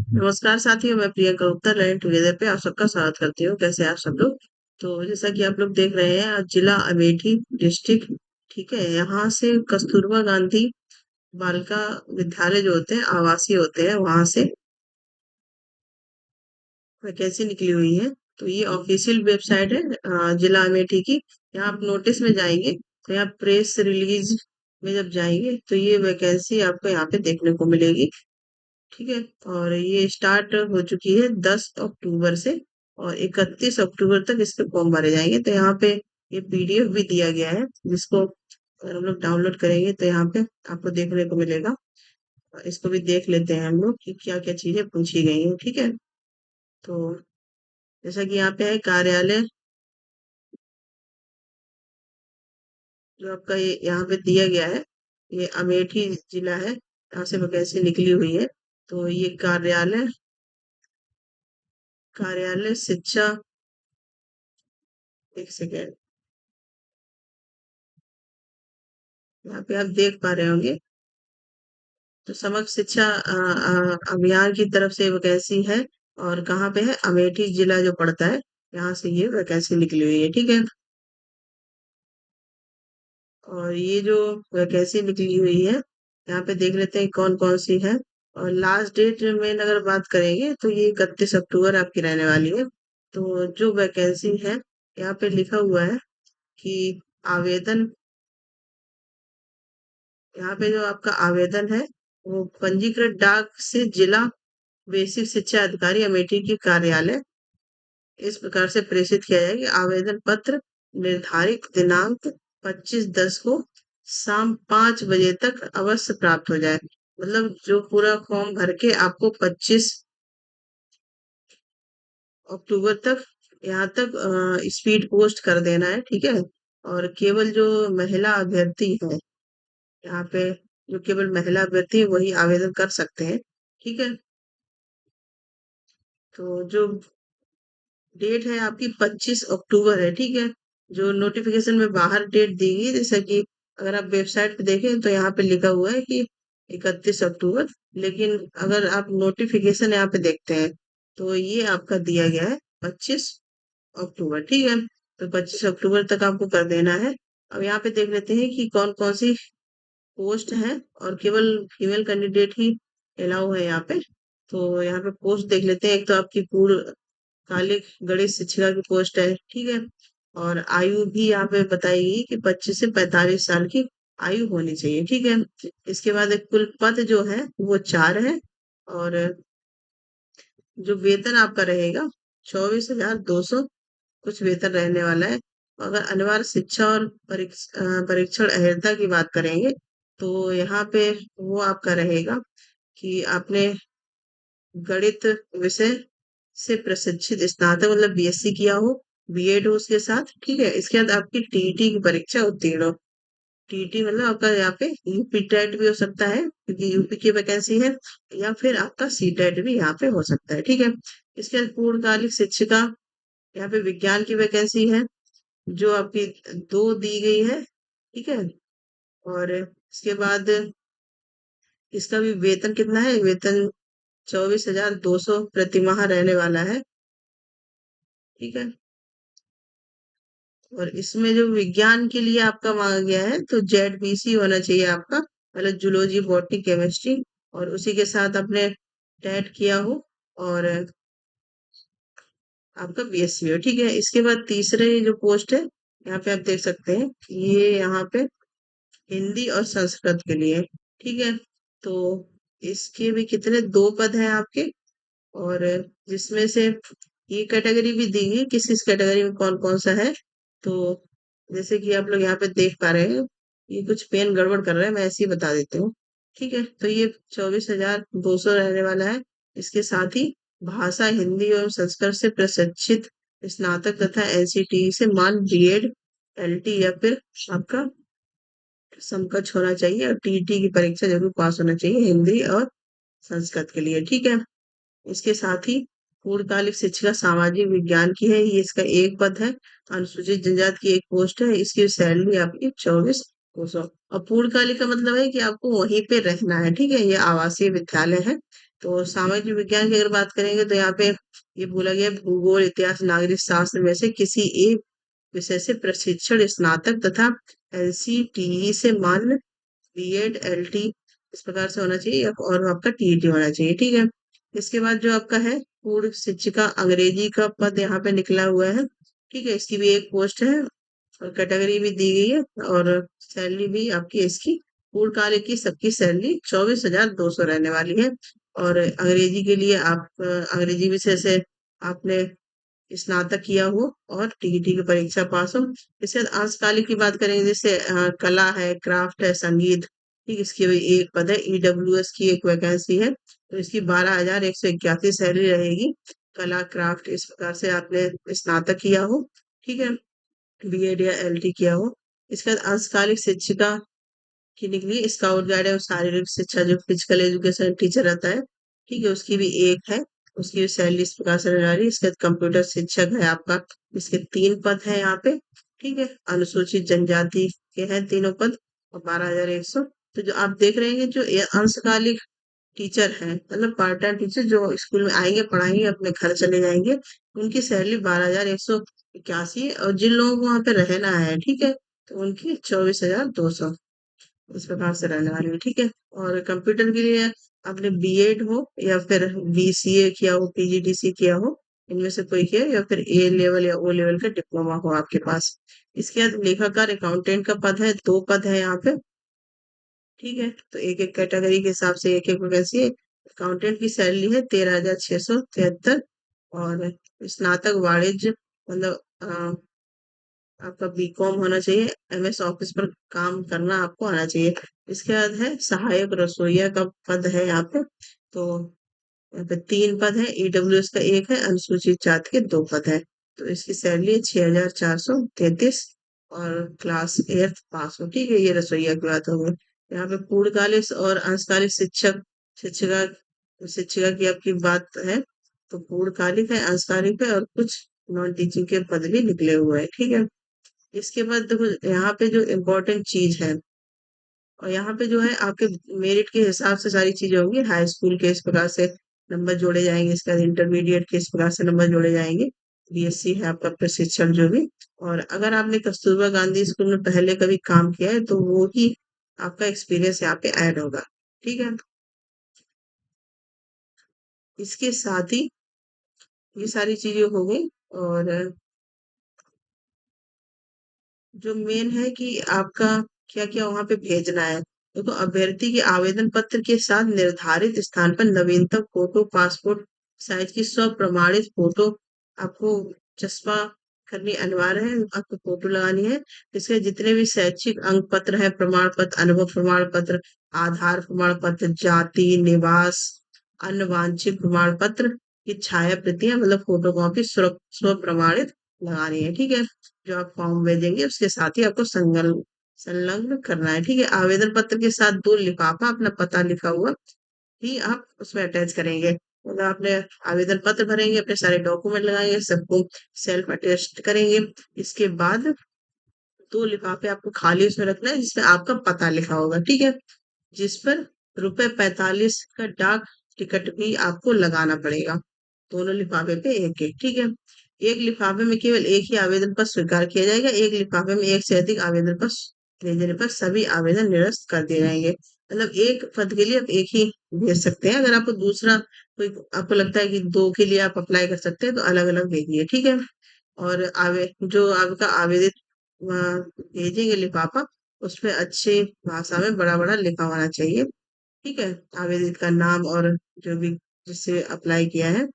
नमस्कार साथियों, मैं प्रियंका गुप्ता लर्निंग टुगेदर पे आप सबका स्वागत करती हूँ। कैसे हैं आप सब लोग? तो जैसा कि आप लोग देख रहे हैं, आज जिला अमेठी डिस्ट्रिक्ट, ठीक है, यहाँ से कस्तूरबा गांधी बालिका विद्यालय जो होते हैं, आवासीय होते हैं, वहां से वैकेंसी निकली हुई है। तो ये ऑफिशियल वेबसाइट है जिला अमेठी की। यहाँ आप नोटिस में जाएंगे तो यहाँ प्रेस रिलीज में जब जाएंगे तो ये वैकेंसी आपको यहाँ पे देखने को मिलेगी। ठीक है। और ये स्टार्ट हो चुकी है 10 अक्टूबर से, और 31 अक्टूबर तक इसके फॉर्म भरे जाएंगे। तो यहाँ पे ये पीडीएफ भी दिया गया है, जिसको अगर हम लोग डाउनलोड करेंगे तो यहाँ पे आपको देखने को मिलेगा। इसको भी देख लेते हैं हम लोग कि क्या क्या चीजें पूछी गई हैं। ठीक है। तो जैसा कि यहाँ पे है कार्यालय, जो आपका ये यहाँ पे दिया गया है, ये अमेठी जिला है, यहाँ से वैकेंसी निकली हुई है। तो ये कार्यालय कार्यालय शिक्षा, एक सेकेंड, यहाँ पे आप देख पा रहे होंगे। तो समग्र शिक्षा अभियान की तरफ से वैकेंसी है, और कहाँ पे है, अमेठी जिला जो पड़ता है, यहाँ से ये वैकेंसी निकली हुई है। ठीक है। और ये जो वैकेंसी निकली हुई है, यहाँ पे देख लेते हैं कौन कौन सी है। और लास्ट डेट में अगर बात करेंगे तो ये 31 अक्टूबर आपकी रहने वाली है। तो जो वैकेंसी है, यहाँ पे लिखा हुआ है कि आवेदन, यहाँ पे जो आपका आवेदन है, वो पंजीकृत डाक से जिला बेसिक शिक्षा अधिकारी अमेठी की कार्यालय इस प्रकार से प्रेषित किया जाए कि आवेदन पत्र निर्धारित दिनांक 25/10 को शाम 5 बजे तक अवश्य प्राप्त हो जाए। मतलब जो पूरा फॉर्म भर के आपको 25 अक्टूबर तक यहाँ तक स्पीड पोस्ट कर देना है। ठीक है। और केवल जो महिला अभ्यर्थी है, यहाँ पे जो केवल महिला अभ्यर्थी है वही आवेदन कर सकते हैं। ठीक है। तो जो डेट है आपकी 25 अक्टूबर है। ठीक है। जो नोटिफिकेशन में बाहर डेट दी गई, जैसा कि अगर आप वेबसाइट पे देखें तो यहाँ पे लिखा हुआ है कि 31 अक्टूबर, लेकिन अगर आप नोटिफिकेशन यहाँ पे देखते हैं तो ये आपका दिया गया है 25 अक्टूबर। ठीक है। तो 25 अक्टूबर तक आपको कर देना है। अब यहाँ पे देख लेते हैं कि कौन कौन सी पोस्ट है, और केवल फीमेल कैंडिडेट ही अलाउ है यहाँ पे। तो यहाँ पे पोस्ट देख लेते हैं। एक तो आपकी पूर्ण कालिक गणित शिक्षिका की पोस्ट है। ठीक है। और आयु भी यहाँ पे बताएगी कि 25 से 45 साल की आयु होनी चाहिए। ठीक है। इसके बाद एक कुल पद जो है वो 4 है। और जो वेतन आपका रहेगा, 24,200 कुछ वेतन रहने वाला है। अगर अनिवार्य शिक्षा और परीक्षण अहर्ता की बात करेंगे तो यहाँ पे वो आपका रहेगा कि आपने गणित विषय से प्रशिक्षित स्नातक मतलब बीएससी किया हो, बीएड हो उसके साथ। ठीक है। इसके बाद आपकी टीईटी की परीक्षा उत्तीर्ण हो। टीईटी मतलब आपका यहाँ पे यूपी टेट भी हो सकता है, क्योंकि यूपी की वैकेंसी है, या फिर आपका सी टेट भी यहाँ पे हो सकता है। ठीक है। इसके बाद पूर्णकालिक शिक्षिका, यहाँ पे विज्ञान की वैकेंसी है, जो आपकी 2 दी गई है। ठीक है। और इसके बाद इसका भी वेतन कितना है, वेतन 24,200 प्रति माह रहने वाला है। ठीक है। और इसमें जो विज्ञान के लिए आपका मांगा गया है, तो जेड होना चाहिए आपका, मतलब जूलॉजी बॉटनी केमिस्ट्री, और उसी के साथ आपने टेट किया हो, और आपका बीएससी हो। ठीक है। इसके बाद तीसरे जो पोस्ट है, यहाँ पे आप देख सकते हैं, ये यहाँ पे हिंदी और संस्कृत के लिए। ठीक है। तो इसके भी कितने, 2 पद हैं आपके। और जिसमें से ये कैटेगरी भी दी है, किस कैटेगरी में कौन कौन सा है। तो जैसे कि आप लोग यहाँ पे देख पा रहे हैं, ये कुछ पेन गड़बड़ कर रहा है, मैं ऐसे ही बता देती हूँ। ठीक है। तो ये 24,200 रहने वाला है। इसके साथ ही भाषा हिंदी एवं संस्कृत से प्रशिक्षित स्नातक तथा एनसीटी से मान बीएड एलटी या फिर आपका समकक्ष होना चाहिए, और टीईटी की परीक्षा जरूर पास होना चाहिए हिंदी और संस्कृत के लिए। ठीक है। इसके साथ ही पूर्णकालिक शिक्षिका सामाजिक विज्ञान की है, ये इसका एक पद है। अनुसूचित जनजाति की एक पोस्ट है, इसकी सैलरी आपकी 24,200। और पूर्णकालिक का मतलब है कि आपको वहीं पे रहना है। ठीक है। ये आवासीय विद्यालय है, तो सामाजिक विज्ञान की अगर बात करेंगे तो यहाँ पे ये बोला गया है, भूगोल, इतिहास, नागरिक शास्त्र में से किसी एक विषय से प्रशिक्षण स्नातक तथा एनसीटीई से मान्य बीएड एलटी इस प्रकार से होना चाहिए, और आपका टीईटी होना चाहिए, ठीक है। इसके बाद जो आपका है पूर्व शिक्षिका अंग्रेजी का पद यहाँ पे निकला हुआ है, ठीक है। इसकी भी एक पोस्ट है और कैटेगरी भी दी गई है, और सैलरी भी आपकी इसकी पूर्णकालिक की सबकी सैलरी 24,200 रहने वाली है। और अंग्रेजी के लिए आप अंग्रेजी विषय से आपने स्नातक किया हो और टीईटी की परीक्षा पास हो। इसके बाद अंशकालिक की बात करेंगे, जैसे कला है, क्राफ्ट है, संगीत, ठीक, इसकी भी एक पद है। ईडब्ल्यूएस की एक वैकेंसी है, तो इसकी 12,181 सैलरी रहेगी। कला क्राफ्ट इस प्रकार से आपने स्नातक किया हो, ठीक है, बीएड या एलटी किया हो। इसके बाद अंशकालिक शिक्षिका की निकली स्काउट गाइड और शारीरिक शिक्षा, जो फिजिकल एजुकेशन टीचर रहता है, ठीक है, उसकी भी एक है। उसकी भी सैलरी इस प्रकार से रहने वाली है। इसके बाद कंप्यूटर शिक्षक है आपका, इसके 3 पद है यहाँ पे, ठीक है। अनुसूचित जनजाति के हैं तीनों पद और 12,100। तो जो आप देख रहे हैं, जो ये अंशकालिक टीचर हैं, मतलब पार्ट टाइम टीचर जो स्कूल में आएंगे, पढ़ाएंगे, अपने घर चले जाएंगे, उनकी सैलरी 12,181 है। और जिन लोगों को वहां पे रहना है, ठीक है, तो उनकी 24,200 इस प्रकार से रहने वाली है, ठीक है। और कंप्यूटर के लिए आपने बीएड हो या फिर बीसीए किया हो, पीजीडीसी किया हो, इनमें से कोई किया, या फिर ए लेवल या ओ लेवल का डिप्लोमा हो आपके पास। इसके बाद लेखाकार अकाउंटेंट का पद है, 2 पद है यहाँ पे, ठीक है। तो एक एक कैटेगरी के हिसाब से एक एक वैकेंसी है। अकाउंटेंट की सैलरी है 13,673। और स्नातक वाणिज्य, मतलब आपका बीकॉम होना चाहिए, एमएस ऑफिस पर काम करना आपको आना चाहिए। इसके बाद है सहायक रसोइया का पद है यहाँ पे, तो यहाँ पे 3 पद है। ईडब्ल्यूएस का एक है, अनुसूचित जाति के 2 पद है। तो इसकी सैलरी है 6,433 और क्लास 8th पास हो, ठीक है। ये रसोइया की बात हो गई। यहाँ पे पूर्णकालिक और अंशकालिक शिक्षिका शिक्षिका की आपकी बात है, तो पूर्णकालिक है, अंशकालिक है, और कुछ नॉन टीचिंग के पद भी निकले हुए हैं, ठीक है। इसके बाद देखो यहाँ पे जो इम्पोर्टेंट चीज है, और यहाँ पे जो है आपके मेरिट के हिसाब से सारी चीजें होंगी। हाई स्कूल के इस प्रकार से नंबर जोड़े जाएंगे, इसके बाद इंटरमीडिएट के इस प्रकार से नंबर जोड़े जाएंगे। बीएससी है आपका प्रशिक्षण जो भी। और अगर आपने कस्तूरबा गांधी स्कूल में पहले कभी काम किया है, तो वो ही आपका एक्सपीरियंस यहाँ पे ऐड होगा, ठीक है। इसके साथ ही ये सारी चीजें हो गई। और जो मेन है कि आपका क्या क्या वहां पे भेजना है। देखो, अभ्यर्थी के आवेदन पत्र के साथ निर्धारित स्थान पर नवीनतम फोटो, पासपोर्ट साइज की स्व प्रमाणित फोटो आपको चस्पा करनी अनिवार्य है, आपको फोटो लगानी है। इसके जितने भी शैक्षिक अंक पत्र है, प्रमाण पत्र, अनुभव प्रमाण पत्र, आधार प्रमाण पत्र, जाति, निवास, अन्य वांछित प्रमाण पत्र की छाया प्रतियां, मतलब फोटो कॉपी स्व प्रमाणित लगानी है, ठीक है। जो आप फॉर्म भेजेंगे उसके साथ ही आपको संलग्न करना है, ठीक है। आवेदन पत्र के साथ 2 लिफाफा अपना पता लिखा हुआ ही आप उसमें अटैच करेंगे। मतलब आपने आवेदन पत्र भरेंगे, अपने सारे डॉक्यूमेंट लगाएंगे, सबको सेल्फ अटेस्ट करेंगे। इसके बाद 2 लिफाफे आपको खाली उसमें रखना है, जिसमें आपका पता लिखा होगा, ठीक है। जिस पर ₹45 का डाक टिकट भी आपको लगाना पड़ेगा। दोनों लिफाफे पे एक एक, ठीक है। एक लिफाफे में केवल एक ही आवेदन पत्र स्वीकार किया जाएगा, एक लिफाफे में एक से अधिक आवेदन पत्र भेजने पर सभी आवेदन निरस्त कर दिए जाएंगे। मतलब एक पद के लिए आप एक ही भेज सकते हैं। अगर आपको दूसरा कोई आपको लगता है कि 2 के लिए आप अप्लाई कर सकते हैं, तो अलग अलग भेजिए, ठीक है। और जो आपका आवेदित भेजेंगे लिफाफा, उसपे अच्छी भाषा में बड़ा बड़ा लिखा होना चाहिए, ठीक है। आवेदित का नाम और जो भी जिससे अप्लाई किया है।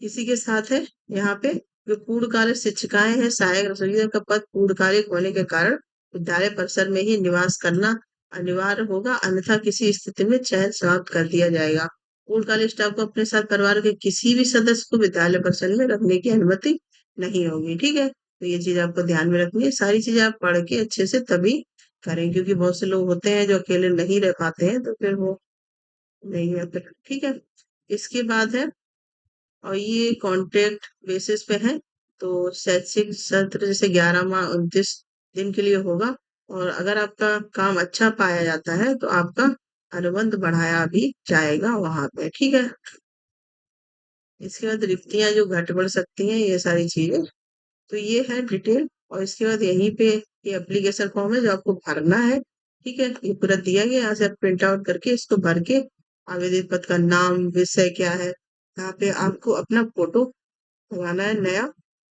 इसी के साथ है यहाँ पे जो पूर्णकालिक शिक्षिकाएं हैं, सहायक रसोइया का पद पूर्णकालिक होने के कारण विद्यालय परिसर में ही निवास करना अनिवार्य होगा, अन्यथा किसी स्थिति में चयन समाप्त कर दिया जाएगा। पूर्णकालिक स्टाफ को अपने साथ परिवार के किसी भी सदस्य को विद्यालय परिसर में रखने की अनुमति नहीं होगी, ठीक है। तो ये चीज आपको ध्यान में रखनी है। सारी चीजें आप पढ़ के अच्छे से तभी करें, क्योंकि बहुत से लोग होते हैं जो अकेले नहीं रह पाते हैं, तो फिर वो नहीं है फिर, ठीक है। इसके बाद है, और ये कॉन्ट्रैक्ट बेसिस पे है, तो शैक्षिक सत्र जैसे 11 माह 29 दिन के लिए होगा। और अगर आपका काम अच्छा पाया जाता है, तो आपका अनुबंध बढ़ाया भी जाएगा वहां पे, ठीक है। इसके बाद रिक्तियां जो घट बढ़ सकती हैं, ये सारी चीजें, तो ये है डिटेल। और इसके बाद यहीं पे ये एप्लीकेशन फॉर्म है जो आपको भरना है, ठीक है। ये पूरा दिया गया, यहाँ से आप प्रिंट आउट करके इसको भर के, आवेदन पत्र का नाम, विषय क्या है, यहाँ पे आपको अपना फोटो लगाना है नया,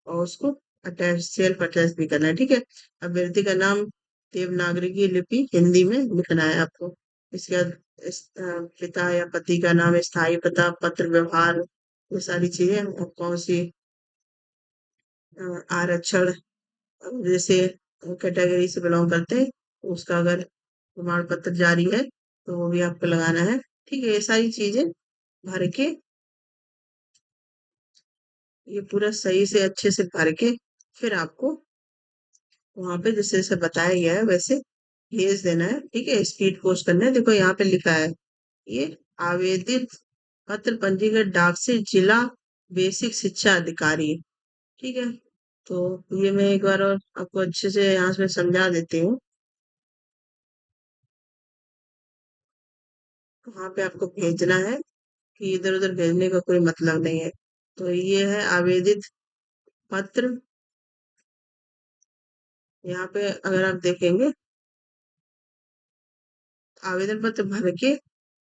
और उसको अटैच, सेल्फ अटैच भी करना है, ठीक है। अभ्यर्थी का नाम देवनागरी लिपि हिंदी में लिखना है आपको। इसके बाद पिता या पति का नाम, स्थायी पता, पत्र व्यवहार, ये सारी चीजें, और कौन सी आरक्षण, जैसे कैटेगरी से बिलोंग करते हैं, तो उसका अगर प्रमाण पत्र जारी है तो वो भी आपको लगाना है, ठीक है। ये सारी चीजें भर के, ये पूरा सही से अच्छे से भर के, फिर आपको वहां पे जैसे जैसे बताया गया है वैसे भेज देना है, ठीक है। स्पीड पोस्ट करना है, देखो यहाँ पे लिखा है ये आवेदित पत्र पंजीकृत डाक से जिला बेसिक शिक्षा अधिकारी, ठीक है। तो ये मैं एक बार और आपको अच्छे से यहाँ से समझा देती हूँ, वहां पे आपको भेजना है, कि इधर उधर भेजने का कोई मतलब नहीं है। तो ये है आवेदित पत्र, यहाँ पे अगर आप देखेंगे, आवेदन पत्र भर के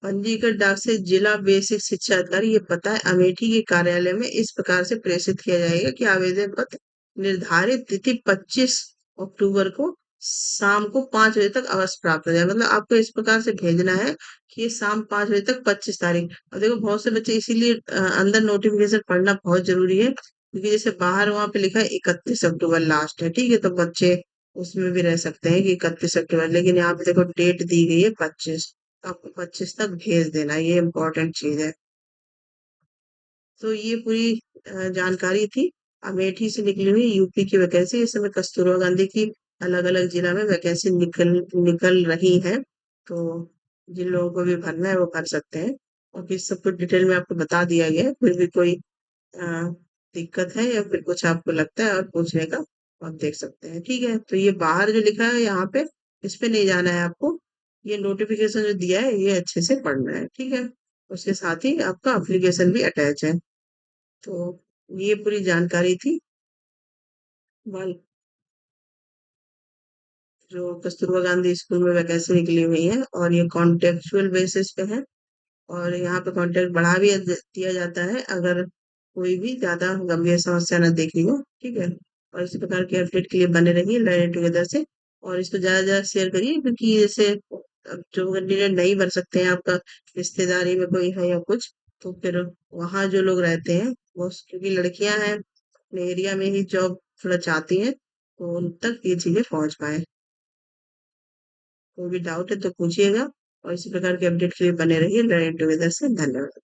पंजीकृत डाक से जिला बेसिक शिक्षा अधिकारी, ये पता है अमेठी के कार्यालय में इस प्रकार से प्रेषित किया जाएगा कि आवेदन पत्र निर्धारित तिथि 25 अक्टूबर को शाम को 5 बजे तक अवश्य प्राप्त हो जाए। मतलब आपको इस प्रकार से भेजना है कि ये शाम 5 बजे तक 25 तारीख। और देखो बहुत से बच्चे इसीलिए अंदर नोटिफिकेशन पढ़ना बहुत जरूरी है, क्योंकि जैसे बाहर वहां पे लिखा है 31 अक्टूबर लास्ट है, ठीक है। तो बच्चे उसमें भी रह सकते हैं कि 31 अक्टूबर, लेकिन यहाँ पे देखो डेट दी गई है 25, तो आपको 25 तक भेज देना, ये इम्पोर्टेंट चीज है। तो ये पूरी जानकारी थी अमेठी से निकली हुई यूपी की वैकेंसी। इस समय कस्तूरबा गांधी की अलग अलग जिला में वैकेंसी निकल निकल रही है, तो जिन लोगों को भी भरना है वो भर सकते हैं। और फिर सब कुछ डिटेल में आपको बता दिया गया है, फिर भी कोई अ, दिक्कत है या फिर कुछ आपको लगता है और पूछने का, आप देख सकते हैं, ठीक है। तो ये बाहर जो लिखा है यहाँ पे, इस पे नहीं जाना है आपको, ये नोटिफिकेशन जो दिया है ये अच्छे से पढ़ना है, ठीक है। उसके साथ ही आपका एप्लीकेशन भी अटैच है। तो ये पूरी जानकारी थी वाल- जो कस्तूरबा गांधी स्कूल में वैकेंसी निकली हुई है, और ये कॉन्टेक्चुअल बेसिस पे है। और यहाँ पे कांटेक्ट बढ़ा भी दिया जाता है अगर कोई भी ज्यादा गंभीर समस्या न देख ली हो, ठीक है। और इसी प्रकार के अपडेट के लिए बने रहिए लर्निंग टुगेदर से, और इसको ज्यादा से ज्यादा शेयर करिए, क्योंकि जैसे अब जो कैंडिडेट नहीं भर सकते हैं, आपका रिश्तेदारी में कोई है या कुछ, तो फिर वहाँ जो लोग रहते हैं, वो क्योंकि लड़कियां हैं अपने एरिया में ही जॉब थोड़ा चाहती हैं, तो उन तक ये चीजें पहुंच पाए। कोई भी डाउट है तो पूछिएगा, और इसी प्रकार के अपडेट के लिए बने रहिए लर्निंग टुगेदर से। धन्यवाद।